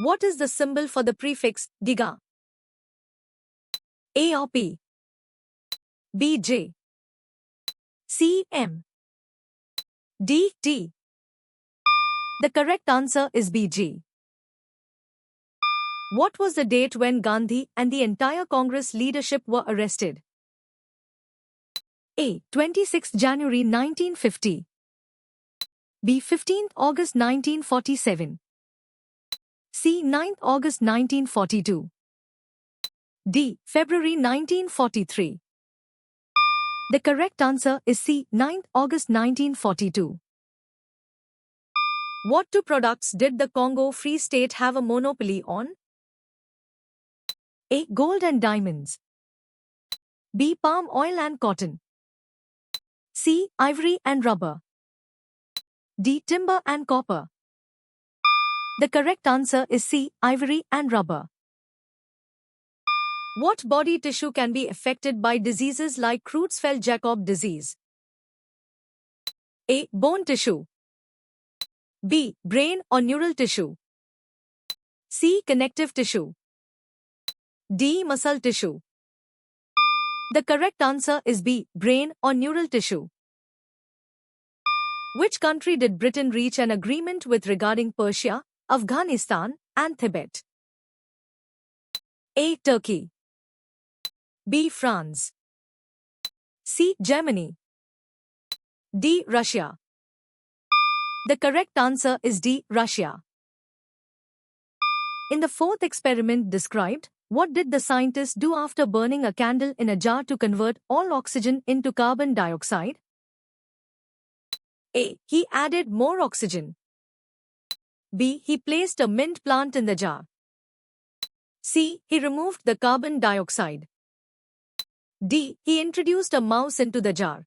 What is the symbol for the prefix Giga? A or P? B J? C M? D T? The correct answer is B G. What was the date when Gandhi and the entire Congress leadership were arrested? A. 26 January 1950. B. 15 August 1947. C. 9 August 1942. D. February 1943. The correct answer is C. 9 August 1942. What two products did the Congo Free State have a monopoly on? A. Gold and diamonds. B. Palm oil and cotton. C. Ivory and rubber. D. Timber and copper. The correct answer is C. Ivory and rubber. What body tissue can be affected by diseases like Creutzfeldt-Jakob disease? A. Bone tissue. B. Brain or neural tissue. C. Connective tissue. D. Muscle tissue. The correct answer is B. Brain or neural tissue. Which country did Britain reach an agreement with regarding Persia, Afghanistan, and Tibet? A. Turkey. B. France. C. Germany. D. Russia. The correct answer is D. Russia. In the fourth experiment described, what did the scientists do after burning a candle in a jar to convert all oxygen into carbon dioxide? A. He added more oxygen. B. He placed a mint plant in the jar. C. He removed the carbon dioxide. D. He introduced a mouse into the jar.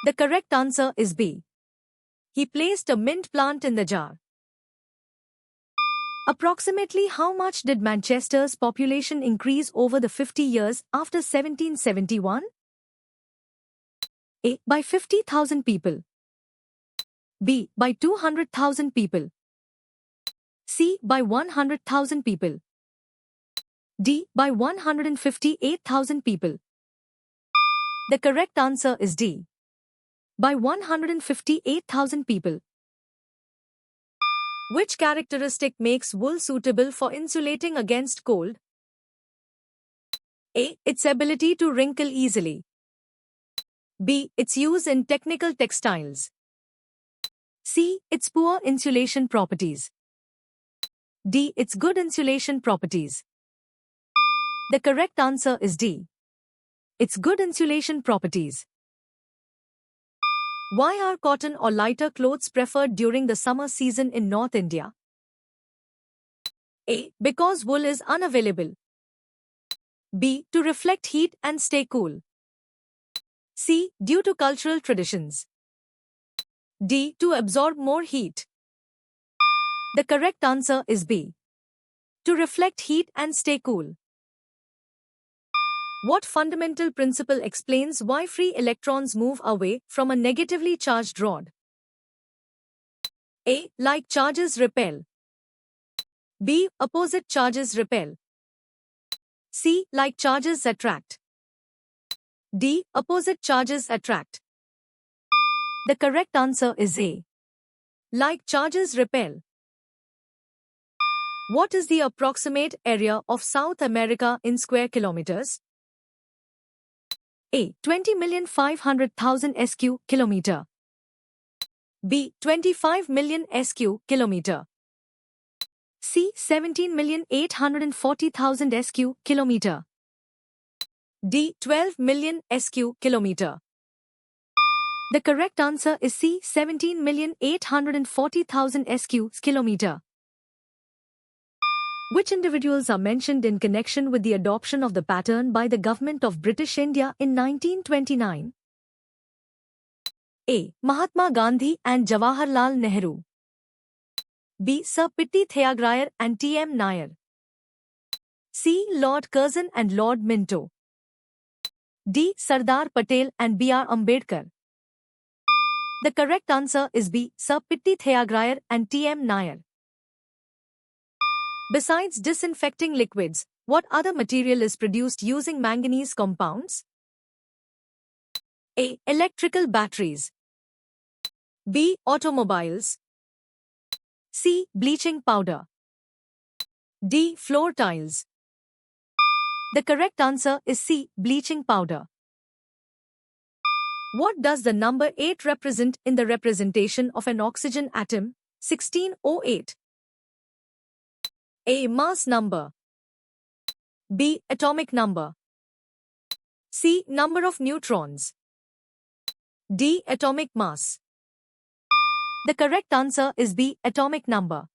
The correct answer is B. He placed a mint plant in the jar. Approximately how much did Manchester's population increase over the 50 years after 1771? A. By 50,000 people. B. By 200,000 people. C. By 100,000 people. D. By 158,000 people. The correct answer is D. By 158,000 people. Which characteristic makes wool suitable for insulating against cold? A. Its ability to wrinkle easily. B. Its use in technical textiles. C. Its poor insulation properties. D. Its good insulation properties. The correct answer is D. Its good insulation properties. Why are cotton or lighter clothes preferred during the summer season in North India? A. Because wool is unavailable. B. To reflect heat and stay cool. C. Due to cultural traditions. D. To absorb more heat. The correct answer is B. To reflect heat and stay cool. What fundamental principle explains why free electrons move away from a negatively charged rod? A. Like charges repel. B. Opposite charges repel. C. Like charges attract. D. Opposite charges attract. The correct answer is A. Like charges repel. What is the approximate area of South America in square kilometers? A. 20,500,000 sq km. B. 25 million sq km. C. 17,840,000 sq km. D. 12 million sq km. The correct answer is C. 17,840,000 sq km. Which individuals are mentioned in connection with the adoption of the pattern by the government of British India in 1929? A. Mahatma Gandhi and Jawaharlal Nehru. B. Sir Pitti Thiagaraiyar and T.M. Nair. C. Lord Curzon and Lord Minto. D. Sardar Patel and B.R. Ambedkar. The correct answer is B. Sir Pitti Thiagaraiyar and T.M. Nair. Besides disinfecting liquids, what other material is produced using manganese compounds? A. Electrical batteries. B. Automobiles. C. Bleaching powder. D. Floor tiles. The correct answer is C. Bleaching powder. What does the number 8 represent in the representation of an oxygen atom? 1608. A. Mass number. B. Atomic number. C. Number of neutrons. D. Atomic mass. The correct answer is B. Atomic number.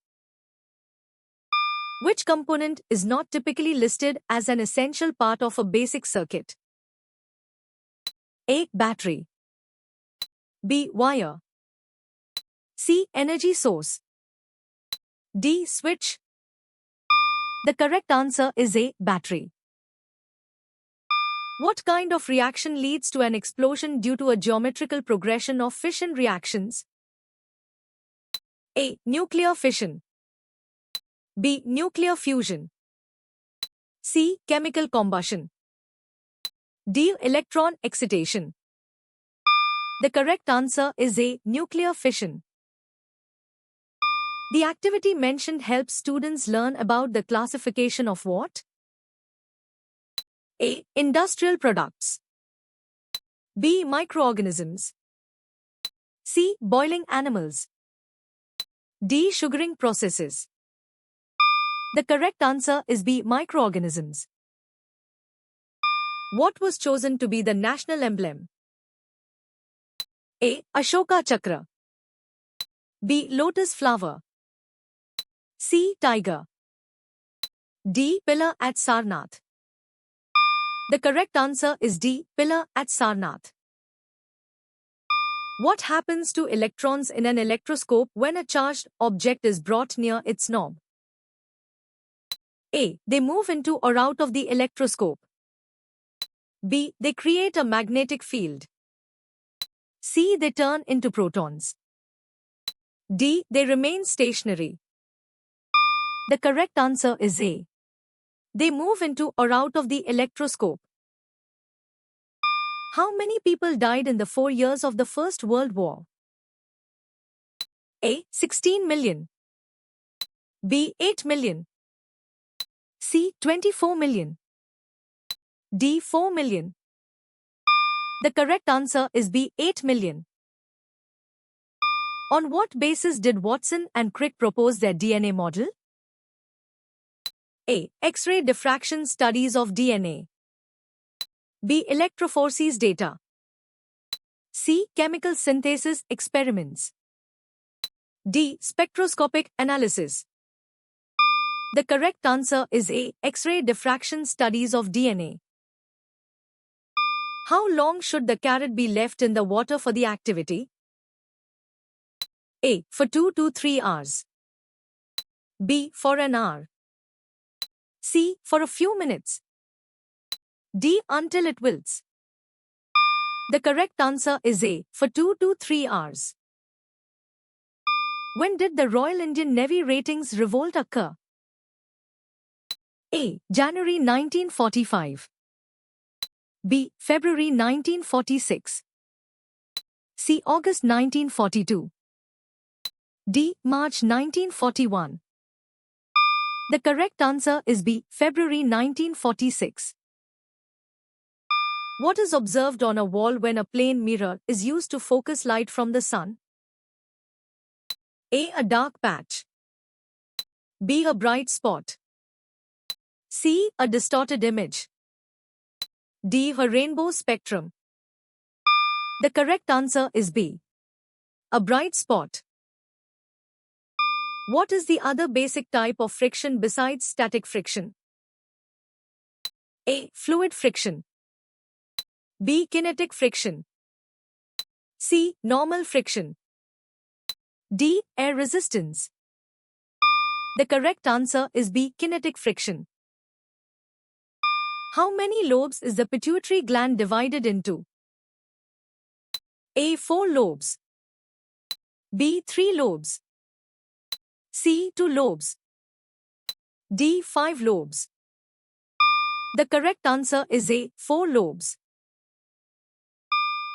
Which component is not typically listed as an essential part of a basic circuit? A. Battery. B. Wire. C. Energy source. D. Switch. The correct answer is A. Battery. What kind of reaction leads to an explosion due to a geometrical progression of fission reactions? A. Nuclear fission. B. Nuclear fusion. C. Chemical combustion. D. Electron excitation. The correct answer is A. Nuclear fission. The activity mentioned helps students learn about the classification of what? A. Industrial products. B. Microorganisms. C. Boiling animals. D. Sugaring processes. The correct answer is B. Microorganisms. What was chosen to be the national emblem? A. Ashoka Chakra. B. Lotus flower. C. Tiger. D. Pillar at Sarnath. The correct answer is D. Pillar at Sarnath. What happens to electrons in an electroscope when a charged object is brought near its knob? A. They move into or out of the electroscope. B. They create a magnetic field. C. They turn into protons. D. They remain stationary. The correct answer is A. They move into or out of the electroscope. How many people died in the 4 years of the First World War? A. 16 million. B. 8 million. C. 24 million. D. 4 million. The correct answer is B. 8 million. On what basis did Watson and Crick propose their DNA model? A. X-ray diffraction studies of DNA. B. Electrophoresis data. C. Chemical synthesis experiments. D. Spectroscopic analysis. The correct answer is A. X-ray diffraction studies of DNA. How long should the carrot be left in the water for the activity? A. For 2 to 3 hours. B. For an hour. C. For a few minutes. D. Until it wilts. The correct answer is A. For 2 to 3 hours. When did the Royal Indian Navy Ratings revolt occur? A. January 1945. B. February 1946. C. August 1942. D. March 1941. The correct answer is B. February 1946. What is observed on a wall when a plane mirror is used to focus light from the sun? A. A dark patch. B. A bright spot. C. A distorted image. D. A rainbow spectrum. The correct answer is B. A bright spot. What is the other basic type of friction besides static friction? A. Fluid friction. B. Kinetic friction. C. Normal friction. D. Air resistance. The correct answer is B. Kinetic friction. How many lobes is the pituitary gland divided into? A. 4 lobes. B. 3 lobes. C. 2 lobes. D. 5 lobes. The correct answer is A. 4 lobes.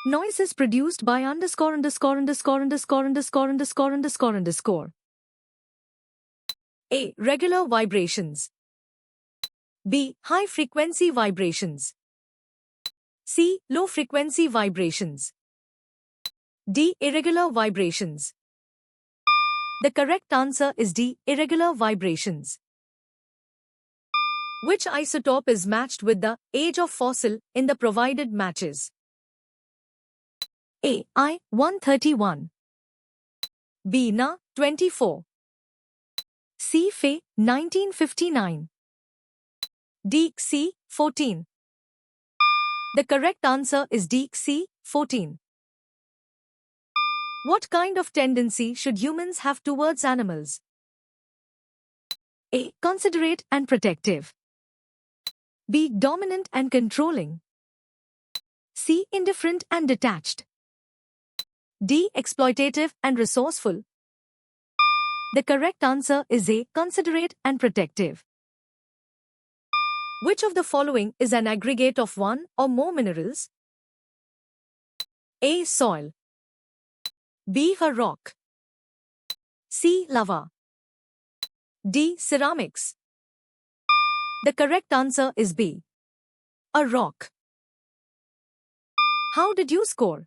Noise is produced by underscore underscore underscore underscore underscore underscore underscore underscore. A. Regular vibrations. B. High frequency vibrations. C. Low frequency vibrations. D. Irregular vibrations. The correct answer is D. Irregular vibrations. Which isotope is matched with the age of fossil in the provided matches? A. I-131. B. Na 24. C. Fe 1959. D. C 14. The correct answer is D. C 14. What kind of tendency should humans have towards animals? A. Considerate and protective. B. Dominant and controlling. C. Indifferent and detached. D. Exploitative and resourceful. The correct answer is A. Considerate and protective. Which of the following is an aggregate of one or more minerals? A. Soil. B. A rock. C. Lava. D. Ceramics. The correct answer is B. A rock. How did you score?